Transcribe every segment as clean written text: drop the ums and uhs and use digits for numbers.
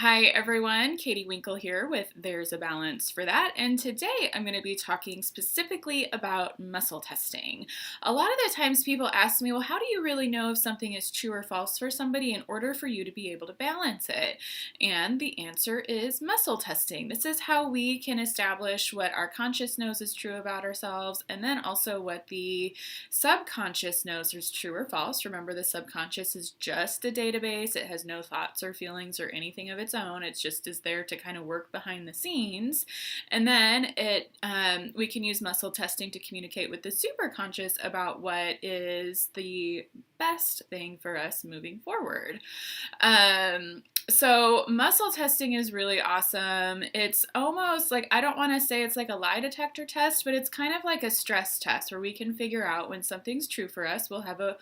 Hi everyone, Katie Winkle here with There's a Balance for That, and today I'm going to be talking specifically about muscle testing. A lot of the times people ask me, well, how do you really know if something is true or false for somebody in order for you to be able to balance it? And the answer is muscle testing. This is how we can establish what our conscious knows is true about ourselves, and then also what the subconscious knows is true or false. Remember, the subconscious is just a database. It has no thoughts or feelings or anything of its own. It's just is there to kind of work behind the scenes. And then we can use muscle testing to communicate with the superconscious about what is the best thing for us moving forward. So muscle testing is really awesome. It's almost like, I don't want to say it's like a lie detector test, but it's kind of like a stress test where we can figure out when something's true for us. We'll have a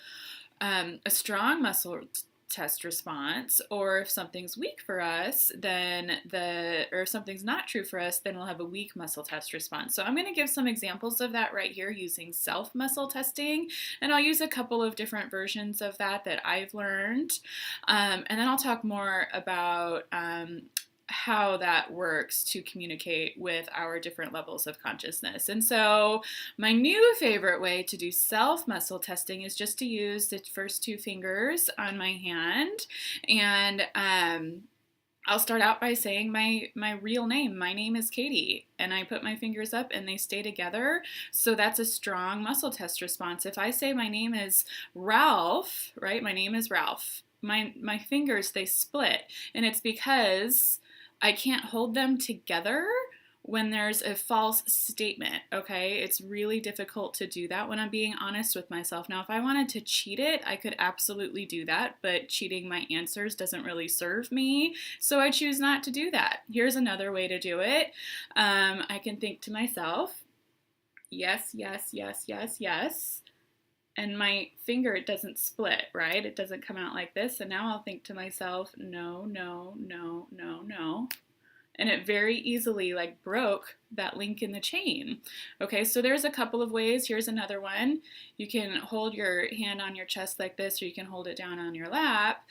strong muscle test response, or if something's weak for us, or if something's not true for us, then we'll have a weak muscle test response. So I'm going to give some examples of that right here using self muscle testing, and I'll use a couple of different versions of that I've learned, and then I'll talk more about how that works to communicate with our different levels of consciousness. And so my new favorite way to do self muscle testing is just to use the first two fingers on my hand, and I'll start out by saying my real name. My name is Katie, and I put my fingers up and they stay together. So that's a strong muscle test response. If I say my name is Ralph, right? My name is Ralph. My fingers, they split, and it's because I can't hold them together when there's a false statement, okay? It's really difficult to do that when I'm being honest with myself. Now, if I wanted to cheat it, I could absolutely do that, but cheating my answers doesn't really serve me, so I choose not to do that. Here's another way to do it. I can think to myself, yes, yes, yes, yes, yes. And my finger, it doesn't split, right? It doesn't come out like this. And now I'll think to myself, no, no, no, no, no. And it very easily broke that link in the chain. Okay, so there's a couple of ways. Here's another one. You can hold your hand on your chest like this, or you can hold it down on your lap.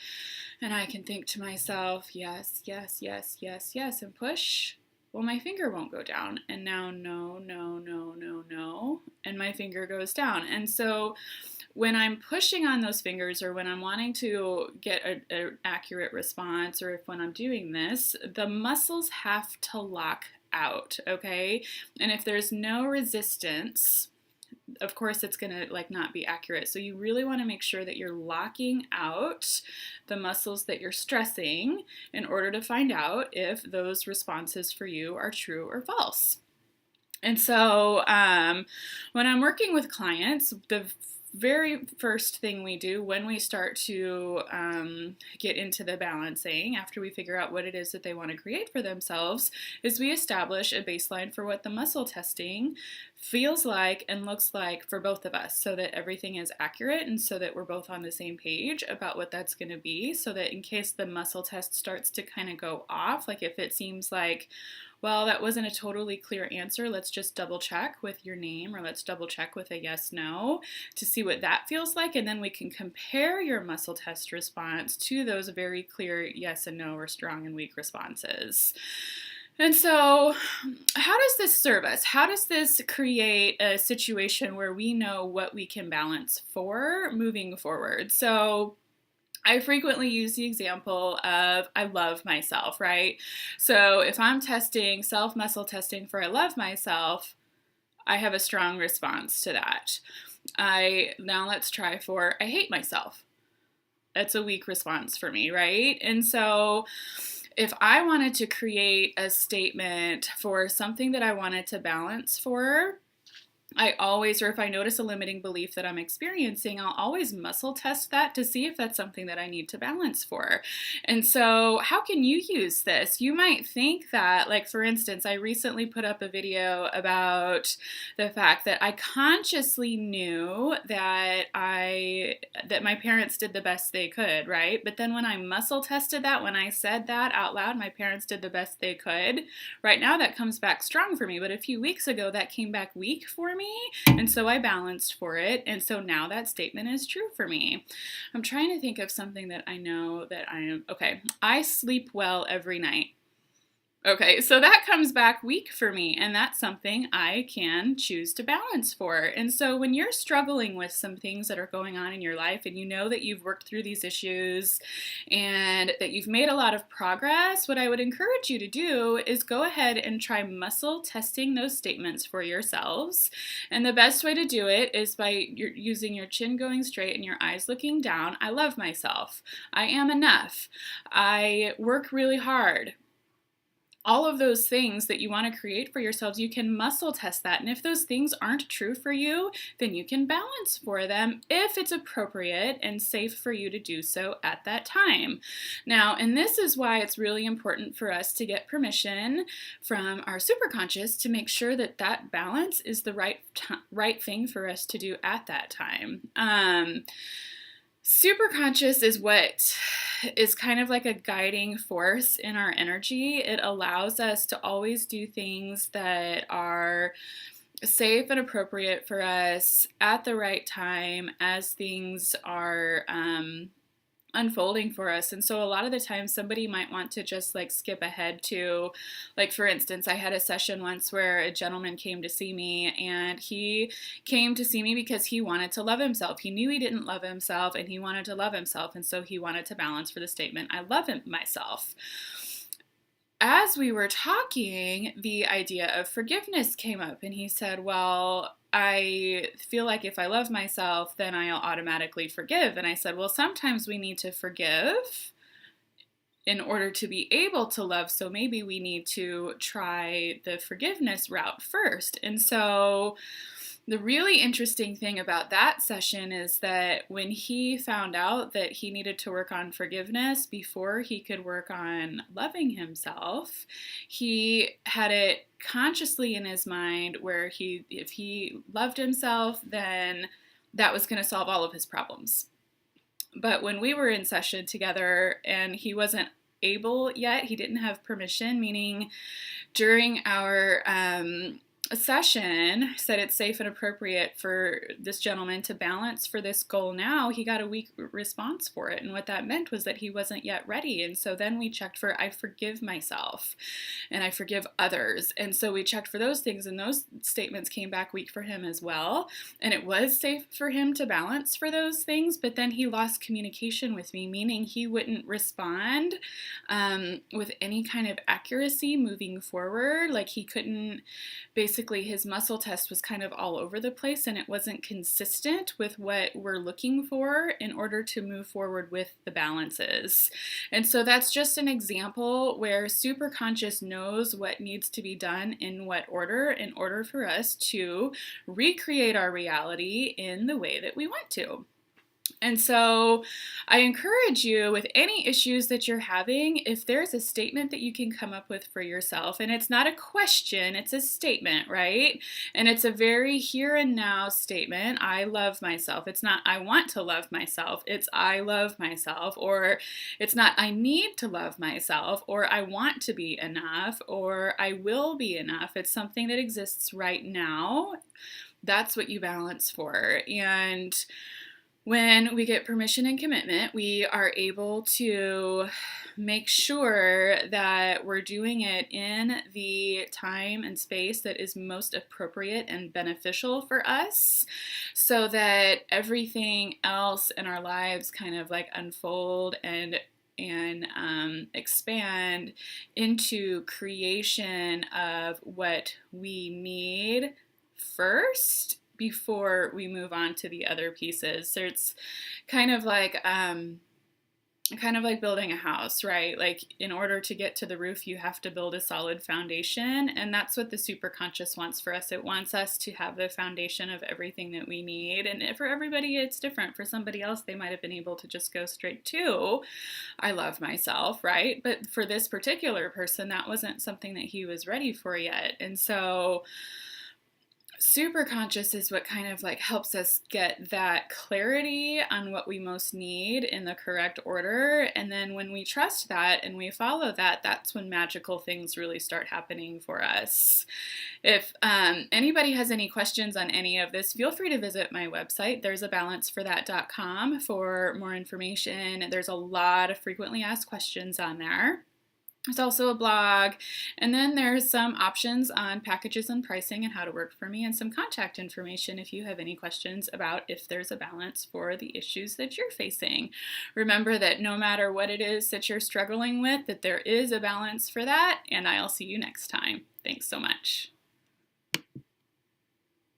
And I can think to myself, yes, yes, yes, yes, yes, and push. Well, my finger won't go down, and now no, no, no, no, no, and my finger goes down. And so when I'm pushing on those fingers, or when I'm wanting to get an accurate response, or when I'm doing this, the muscles have to lock out, okay? And if there's no resistance, of course it's gonna not be accurate. So you really want to make sure that you're locking out the muscles that you're stressing in order to find out if those responses for you are true or false. And so when I'm working with clients, the very first thing we do when we start to get into the balancing, after we figure out what it is that they want to create for themselves, is we establish a baseline for what the muscle testing feels like and looks like for both of us, so that everything is accurate and so that we're both on the same page about what that's going to be, so that in case the muscle test starts to kind of go off, like if it seems like, well, that wasn't a totally clear answer, let's just double check with your name, or let's double check with a yes, no, to see what that feels like. And then we can compare your muscle test response to those very clear yes and no, or strong and weak responses. And so how does this serve us? How does this create a situation where we know what we can balance for moving forward? So I frequently use the example of I love myself, right? So if I'm testing self-muscle testing for I love myself, I have a strong response to that. Now let's try for I hate myself. That's a weak response for me, right? And so if I wanted to create a statement for something that I wanted to balance for, or if I notice a limiting belief that I'm experiencing, I'll always muscle test that to see if that's something that I need to balance for. And so how can you use this? You might think that, for instance, I recently put up a video about the fact that I consciously knew that my parents did the best they could, right? But then when I muscle tested that, when I said that out loud, my parents did the best they could, right now that comes back strong for me. But a few weeks ago, that came back weak for me. me, and so I balanced for it, and so now that statement is true for me. I'm trying to think of something that I know that I am, okay, I sleep well every night. Okay, so that comes back weak for me, and that's something I can choose to balance for. And so when you're struggling with some things that are going on in your life and you know that you've worked through these issues and that you've made a lot of progress, what I would encourage you to do is go ahead and try muscle testing those statements for yourselves. And the best way to do it is by using your chin going straight and your eyes looking down. I love myself. I am enough. I work really hard. All of those things that you want to create for yourselves, you can muscle test that. And if those things aren't true for you, then you can balance for them if it's appropriate and safe for you to do so at that time. Now, and this is why it's really important for us to get permission from our superconscious to make sure that that balance is the right thing for us to do at that time. Superconscious is what is kind of like a guiding force in our energy. It allows us to always do things that are safe and appropriate for us at the right time as things are unfolding for us. And so a lot of the time somebody might want to just like skip ahead to, like, for instance, I had a session once where a gentleman came to see me, and he came to see me because he wanted to love himself. He knew he didn't love himself and he wanted to love himself, and so he wanted to balance for the statement, I love myself. As we were talking, the idea of forgiveness came up, and he said, well, I feel like if I love myself, then I'll automatically forgive. And I said, well, sometimes we need to forgive in order to be able to love, so maybe we need to try the forgiveness route first. And so the really interesting thing about that session is that when he found out that he needed to work on forgiveness before he could work on loving himself, he had it consciously in his mind where if he loved himself, then that was going to solve all of his problems. But when we were in session together and he wasn't able yet, he didn't have permission, meaning during our session said it's safe and appropriate for this gentleman to balance for this goal now, he got a weak response for it. And what that meant was that he wasn't yet ready. And so then we checked for, I forgive myself and I forgive others. And so we checked for those things, and those statements came back weak for him as well. And it was safe for him to balance for those things, but then he lost communication with me, meaning he wouldn't respond with any kind of accuracy moving forward. Like he couldn't, basically his muscle test was kind of all over the place, and it wasn't consistent with what we're looking for in order to move forward with the balances. And so that's just an example where superconscious knows what needs to be done in what order in order for us to recreate our reality in the way that we want to. And so I encourage you, with any issues that you're having, if there's a statement that you can come up with for yourself, and it's not a question, it's a statement, right? And it's a very here and now statement. I love myself. It's not I want to love myself. It's I love myself. Or it's not I need to love myself, or I want to be enough, or I will be enough. It's something that exists right now. That's what you balance for. And when we get permission and commitment, we are able to make sure that we're doing it in the time and space that is most appropriate and beneficial for us, so that everything else in our lives kind of like unfold and expand into creation of what we need first before we move on to the other pieces. So it's kind of like building a house, right? Like in order to get to the roof, you have to build a solid foundation, and that's what the superconscious wants for us. It wants us to have the foundation of everything that we need. And for everybody, it's different. For somebody else, they might have been able to just go straight to, I love myself, right? But for this particular person, that wasn't something that he was ready for yet. And so super conscious is what kind of like helps us get that clarity on what we most need in the correct order. And then when we trust that and we follow that, that's when magical things really start happening for us. If anybody has any questions on any of this, feel free to visit my website, there'sabalanceforthat.com, for more information. There's a lot of frequently asked questions on there. There's also a blog, and then there's some options on packages and pricing and how to work for me, and some contact information if you have any questions about if there's a balance for the issues that you're facing. Remember that no matter what it is that you're struggling with, that there is a balance for that, and I'll see you next time. Thanks so much.